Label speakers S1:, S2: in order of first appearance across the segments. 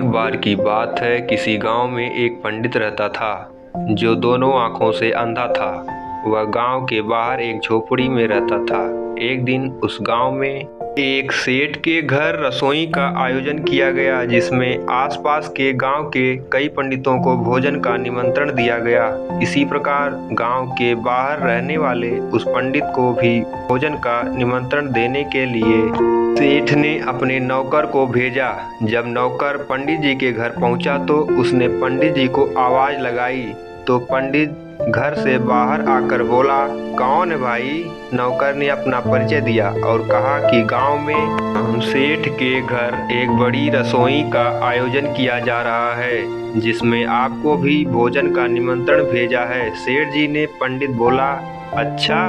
S1: बार की बात है, किसी गांव में एक पंडित रहता था जो दोनों आंखों से अंधा था। वह गांव के बाहर एक झोपड़ी में रहता था। एक दिन उस गांव में एक सेठ के घर रसोई का आयोजन किया गया, जिसमें आसपास के गांव के कई पंडितों को भोजन का निमंत्रण दिया गया। इसी प्रकार गांव के बाहर रहने वाले उस पंडित को भी भोजन का निमंत्रण देने के लिए सेठ ने अपने नौकर को भेजा। जब नौकर पंडित जी के घर पहुंचा तो उसने पंडित जी को आवाज लगाई, तो पंडित घर से बाहर आकर बोला, कौन है भाई? नौकर ने अपना परिचय दिया और कहा कि गांव में सेठ के घर एक बड़ी रसोई का आयोजन किया जा रहा है, जिसमें आपको भी भोजन का निमंत्रण भेजा है। सेठ जी ने पंडित बोला, अच्छा,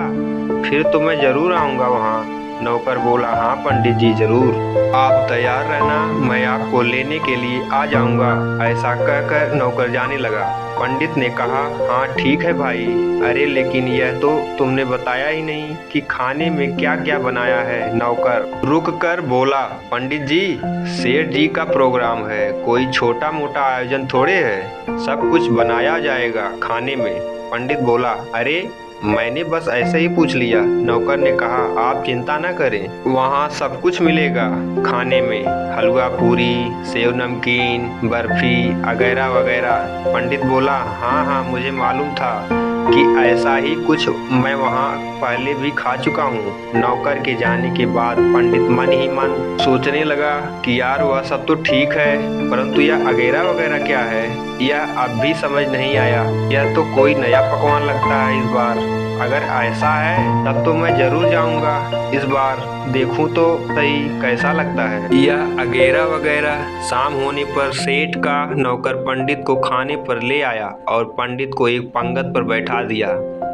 S1: फिर तो मैं जरूर आऊँगा वहाँ। नौकर बोला, हाँ पंडित जी जरूर, आप तैयार रहना, मैं आपको लेने के लिए आ जाऊंगा। ऐसा कहकर नौकर जाने लगा। पंडित ने कहा, हाँ ठीक है भाई, अरे लेकिन यह तो तुमने बताया ही नहीं कि खाने में क्या क्या बनाया है। नौकर रुक कर बोला, पंडित जी, सेठ जी का प्रोग्राम है, कोई छोटा मोटा आयोजन थोड़े है, सब कुछ बनाया जाएगा खाने में। पंडित बोला, अरे मैंने बस ऐसे ही पूछ लिया। नौकर ने कहा, आप चिंता न करें, वहाँ सब कुछ मिलेगा खाने में, हलवा पूरी, सेव नमकीन, बर्फी वगैरह वगैरह। पंडित बोला, हाँ हाँ मुझे मालूम था कि ऐसा ही कुछ मैं वहाँ पहले भी खा चुका हूँ। नौकर के जाने के बाद पंडित मन ही मन सोचने लगा कि यार वह सब तो ठीक है, परंतु यह वगैरह वगैरह क्या है, यह अब भी समझ नहीं आया। यह तो कोई नया पकवान लगता है इस बार। अगर ऐसा है तब तो मैं जरूर जाऊंगा इस बार, देखूं तो सही कैसा लगता है यह वगैरह वगैरह। शाम होने पर सेठ का नौकर पंडित को खाने पर ले आया और पंडित को एक पंगत पर बैठा दिया।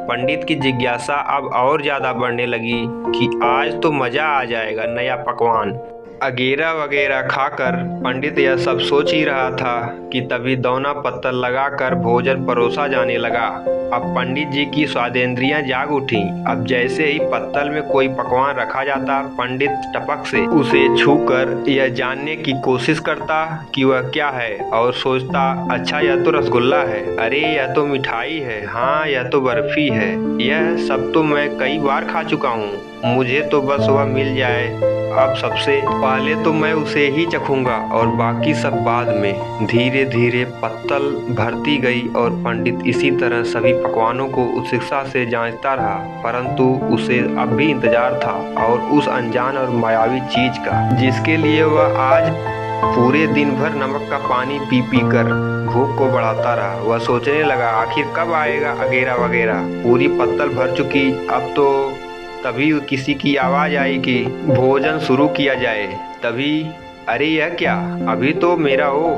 S1: पंडित की जिज्ञासा अब और ज्यादा बढ़ने लगी कि आज तो मजा आ जाएगा, नया पकवान वगैरह वगैरह खाकर पंडित यह सब सोच ही रहा था कि तभी दोना पत्तल लगाकर भोजन परोसा जाने लगा। अब पंडित जी की स्वादेंद्रियां जाग उठी। अब जैसे ही पत्तल में कोई पकवान रखा जाता, पंडित टपक से उसे छूकर यह जानने की कोशिश करता कि वह क्या है, और सोचता, अच्छा यह तो रसगुल्ला है, अरे यह तो मिठाई है, हाँ यह तो बर्फी है, यह सब तो मैं कई बार खा चुका हूँ, मुझे तो बस वह मिल जाए। अब सबसे पहले तो मैं उसे ही चखूंगा और बाकी सब बाद में। धीरे धीरे पत्तल भरती गई और पंडित इसी तरह सभी पकवानों को उत्सुकता से जांचता रहा, परंतु उसे अब भी इंतजार था और उस अनजान और मायावी चीज का, जिसके लिए वह आज पूरे दिन भर नमक का पानी पी पी कर भूख को बढ़ाता रहा। वह सोचने लगा, आखिर कब आएगा वगैरह वगैरह। पूरी पत्तल भर चुकी, अब तो तभी किसी की आवाज आई कि भोजन शुरू किया जाए। तभी, अरे यह क्या, अभी तो मेरा हो,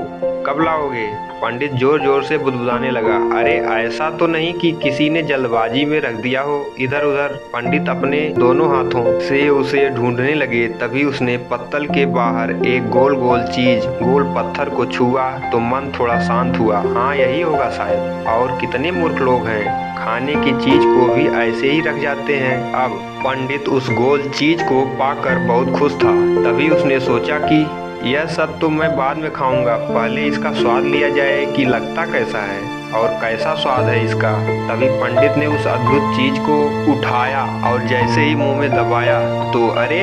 S1: कब लाओगे? पंडित जोर जोर से बुदबुदाने लगा, अरे ऐसा तो नहीं कि किसी ने जल्दबाजी में रख दिया हो इधर उधर। पंडित अपने दोनों हाथों से उसे ढूंढने लगे। तभी उसने पत्तल के बाहर एक गोल गोल चीज, गोल पत्थर को छुआ तो मन थोड़ा शांत हुआ। हाँ यही होगा शायद, और कितने मूर्ख लोग हैं, खाने की चीज को भी ऐसे ही रख जाते हैं। अब पंडित उस गोल चीज को पाकर बहुत खुश था। तभी उसने सोचा कि यह सब तो मैं बाद में खाऊंगा, पहले इसका स्वाद लिया जाए कि लगता कैसा है और कैसा स्वाद है इसका। तभी पंडित ने उस अद्भुत चीज को उठाया और जैसे ही मुंह में दबाया तो अरे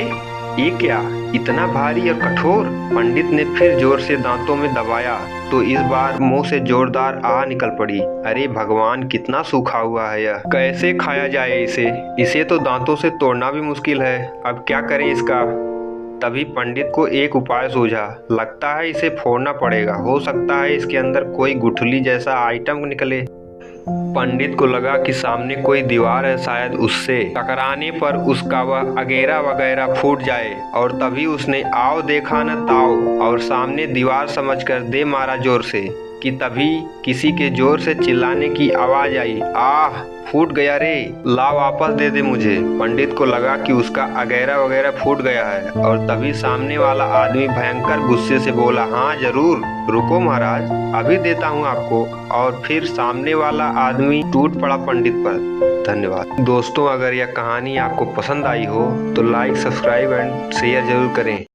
S1: ये क्या, इतना भारी और कठोर। पंडित ने फिर जोर से दांतों में दबाया तो इस बार मुंह से जोरदार आह निकल पड़ी। अरे भगवान, कितना सूखा हुआ है यह, कैसे खाया जाए इसे तो दांतों से तोड़ना भी मुश्किल है, अब क्या करें इसका। तभी पंडित को एक उपाय सूझा, लगता है इसे फोड़ना पड़ेगा, हो सकता है इसके अंदर कोई गुठली जैसा आइटम निकले। पंडित को लगा कि सामने कोई दीवार है, शायद उससे टकराने पर उसका वह वगैरह वगैरह फूट जाए। और तभी उसने आओ देखा न ताओ और सामने दीवार समझकर दे मारा जोर से कि तभी किसी के जोर से चिल्लाने की आवाज आई, आह फूट गया रे, ला वापस दे दे मुझे। पंडित को लगा कि उसका वगैरह वगैरह फूट गया है, और तभी सामने वाला आदमी भयंकर गुस्से से बोला, हाँ जरूर, रुको महाराज, अभी देता हूँ आपको। और फिर सामने वाला आदमी टूट पड़ा पंडित पर। धन्यवाद दोस्तों, अगर यह कहानी आपको पसंद आई हो तो लाइक, सब्सक्राइब एंड शेयर जरूर करें।